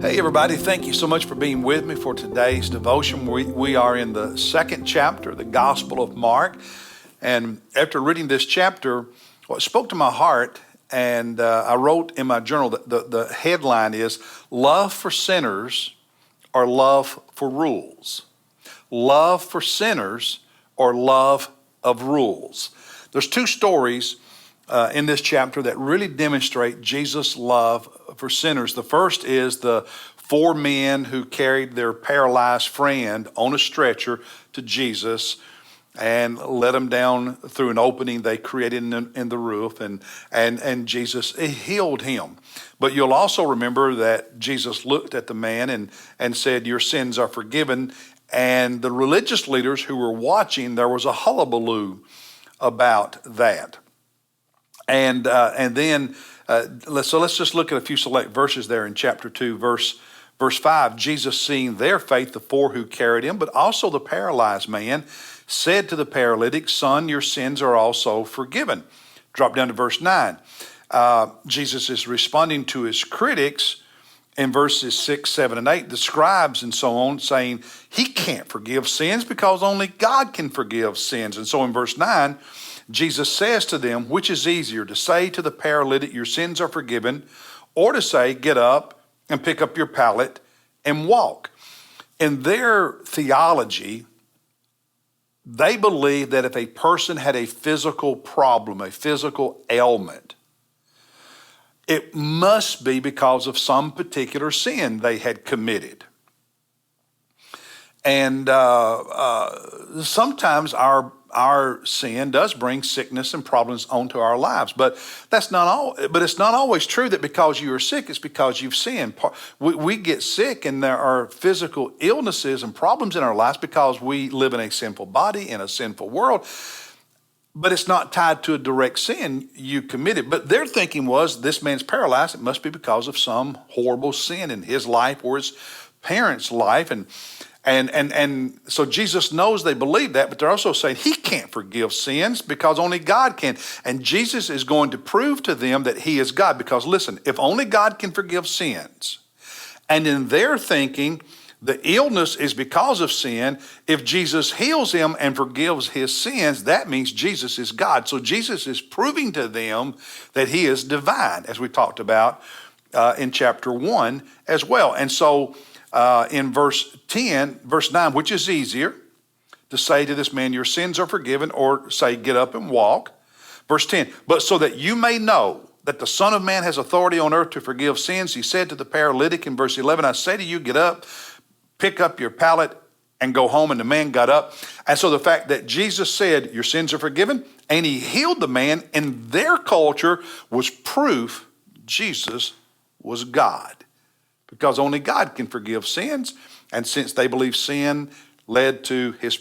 Hey everybody, thank you so much for being with me for today's devotion. We are in the second chapter, the Gospel of Mark. And after reading this chapter, what spoke to my heart, and I wrote in my journal that the headline is Love for Sinners or Love for Rules. Love for sinners or love of rules. There's two stories in this chapter that really demonstrate Jesus' love for sinners. The first is the four men who carried their paralyzed friend on a stretcher to Jesus and let him down through an opening they created in the roof, and Jesus healed him. But you'll also remember that Jesus looked at the man and said, "Your sins are forgiven." And the religious leaders who were watching, there was a hullabaloo about that. And then let's just look at a few select verses there in chapter 2, verse 5. Jesus, seeing their faith, the four who carried him, but also the paralyzed man, said to the paralytic, "Son, your sins are also forgiven." Drop down to verse 9. Jesus is responding to his critics in verses 6, 7, and 8, the scribes and so on, saying he can't forgive sins because only God can forgive sins. And so in verse 9, Jesus says to them, which is easier, to say to the paralytic, "Your sins are forgiven," or to say, "Get up and pick up your pallet and walk"? In their theology, they believe that if a person had a physical problem, a physical ailment, it must be because of some particular sin they had committed. And sometimes our sin does bring sickness and problems onto our lives, but that's not all. But it's not always true that because you are sick, it's because you've sinned. We get sick, and there are physical illnesses and problems in our lives because we live in a sinful body in a sinful world. But it's not tied to a direct sin you committed. But their thinking was, this man's paralyzed, it must be because of some horrible sin in his life or his parents' life. And so Jesus knows they believe that, but they're also saying he can't forgive sins because only God can. And Jesus is going to prove to them that he is God, because listen, if only God can forgive sins, and in their thinking, the illness is because of sin, if Jesus heals him and forgives his sins, that means Jesus is God. So Jesus is proving to them that he is divine, as we talked about in chapter 1 as well. And so in verse 9, which is easier, to say to this man, "Your sins are forgiven," or say, "Get up and walk"? Verse 10, "But so that you may know that the Son of Man has authority on earth to forgive sins," he said to the paralytic in verse 11, "I say to you, get up, pick up your pallet and go home." And the man got up. And so the fact that Jesus said, "Your sins are forgiven," and he healed the man, in their culture was proof Jesus was God, because only God can forgive sins. And since they believe sin led to his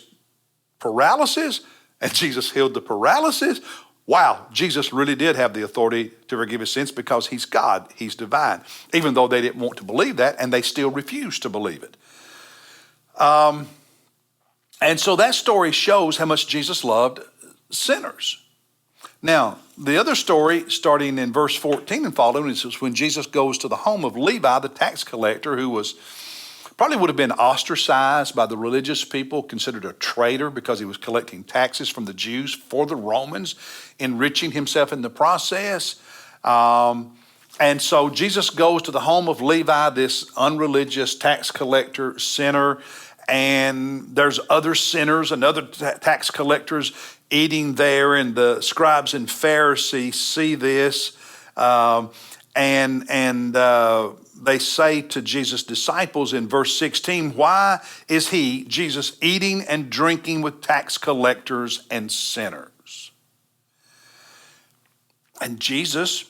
paralysis, and Jesus healed the paralysis, wow, Jesus really did have the authority to forgive his sins because he's God, he's divine, even though they didn't want to believe that, and they still refused to believe it. And so that story shows how much Jesus loved sinners. Now, the other story, starting in verse 14 and following, is when Jesus goes to the home of Levi, the tax collector, who probably would have been ostracized by the religious people, considered a traitor because he was collecting taxes from the Jews for the Romans, enriching himself in the process. And so Jesus goes to the home of Levi, this unreligious tax collector, sinner, and there's other sinners and other tax collectors eating there, and the scribes and Pharisees see this, and they say to Jesus' disciples in verse 16, "Why is he, Jesus, eating and drinking with tax collectors and sinners?" And Jesus,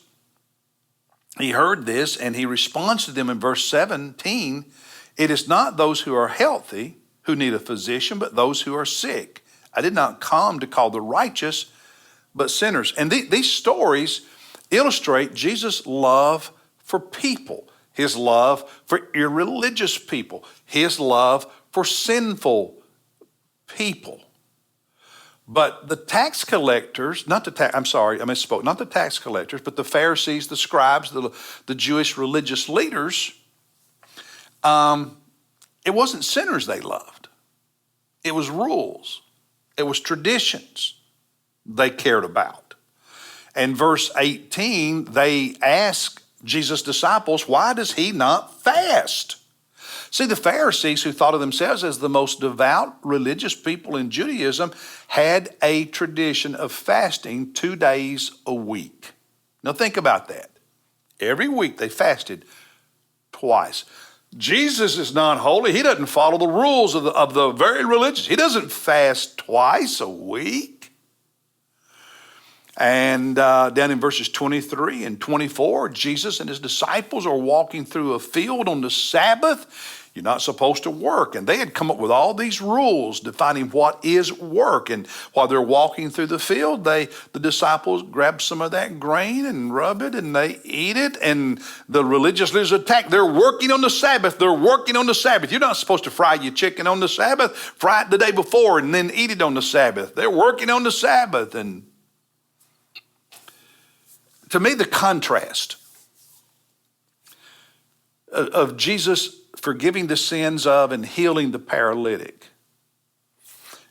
he heard this, and he responds to them in verse 17, "It is not those who are healthy who need a physician, but those who are sick. I did not come to call the righteous, but sinners." And these stories illustrate Jesus' love for people, his love for irreligious people, his love for sinful people. But the tax collectors, not the tax collectors, but the Pharisees, the scribes, the Jewish religious leaders, it wasn't sinners they loved. It was rules. It was traditions they cared about. In verse 18, they ask Jesus' disciples, why does he not fast? See, the Pharisees, who thought of themselves as the most devout religious people in Judaism, had a tradition of fasting 2 days a week. Now think about that. Every week they fasted twice. Jesus is not holy. He doesn't follow the rules of the very religious. He doesn't fast twice a week. And down in verses 23 and 24, Jesus and his disciples are walking through a field on the Sabbath. You're not supposed to work. And they had come up with all these rules defining what is work. And while they're walking through the field, the disciples grab some of that grain and rub it and they eat it. And the religious leaders attack. They're working on the Sabbath. They're working on the Sabbath. You're not supposed to fry your chicken on the Sabbath. Fry it the day before and then eat it on the Sabbath. They're working on the Sabbath. And to me, the contrast of Jesus forgiving the sins of and healing the paralytic,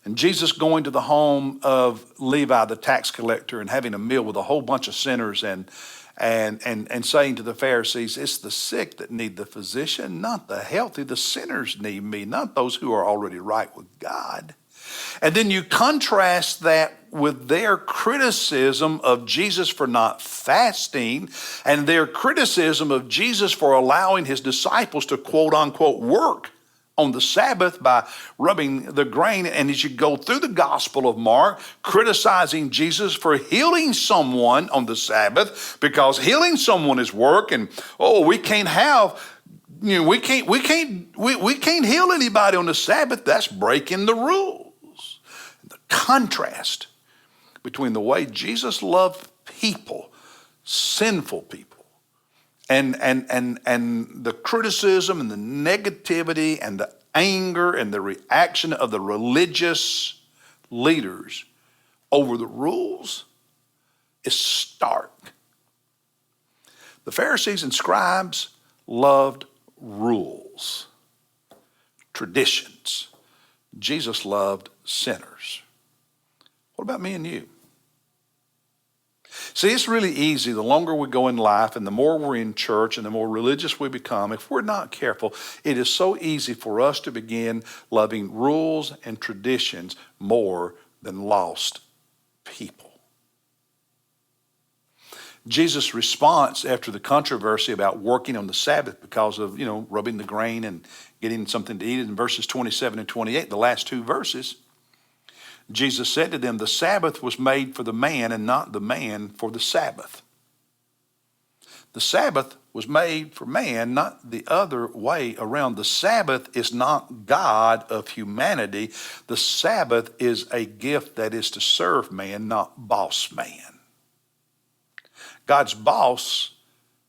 and Jesus going to the home of Levi, the tax collector, and having a meal with a whole bunch of sinners and saying to the Pharisees, it's the sick that need the physician, not the healthy. The sinners need me, not those who are already right with God. And then you contrast that with their criticism of Jesus for not fasting and their criticism of Jesus for allowing his disciples to quote unquote work on the Sabbath by rubbing the grain. And as you go through the Gospel of Mark, criticizing Jesus for healing someone on the Sabbath because healing someone is work, and we can't heal anybody on the Sabbath. That's breaking the rules. The contrast between the way Jesus loved people, sinful people, and the criticism and the negativity and the anger and the reaction of the religious leaders over the rules is stark. The Pharisees and scribes loved rules, traditions. Jesus loved sinners. What about me and you? See, it's really easy. The longer we go in life and the more we're in church and the more religious we become, if we're not careful, it is so easy for us to begin loving rules and traditions more than lost people. Jesus' response after the controversy about working on the Sabbath because of, rubbing the grain and getting something to eat in verses 27 and 28, the last two verses, Jesus said to them, the Sabbath was made for the man and not the man for the Sabbath. The Sabbath was made for man, not the other way around. The Sabbath is not God of humanity. The Sabbath is a gift that is to serve man, not boss man. God's boss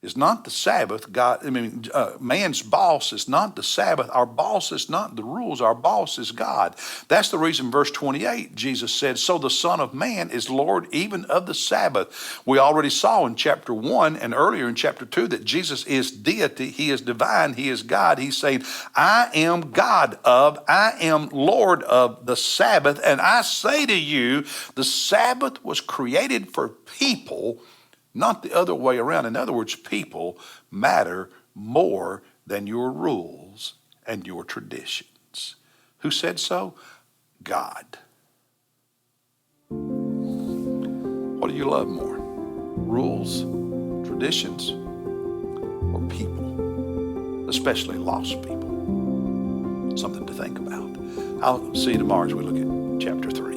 is not the Sabbath. Man's boss is not the Sabbath. Our boss is not the rules. Our boss is God. That's the reason verse 28, Jesus said, so the Son of Man is Lord even of the Sabbath. We already saw in chapter 1 and earlier in chapter 2 that Jesus is deity. He is divine. He is God. He's saying, I am I am Lord of the Sabbath. And I say to you, the Sabbath was created for people, not the other way around. In other words, people matter more than your rules and your traditions. Who said so? God. What do you love more? Rules, traditions, or people? Especially lost people. Something to think about. I'll see you tomorrow as we look at chapter 3.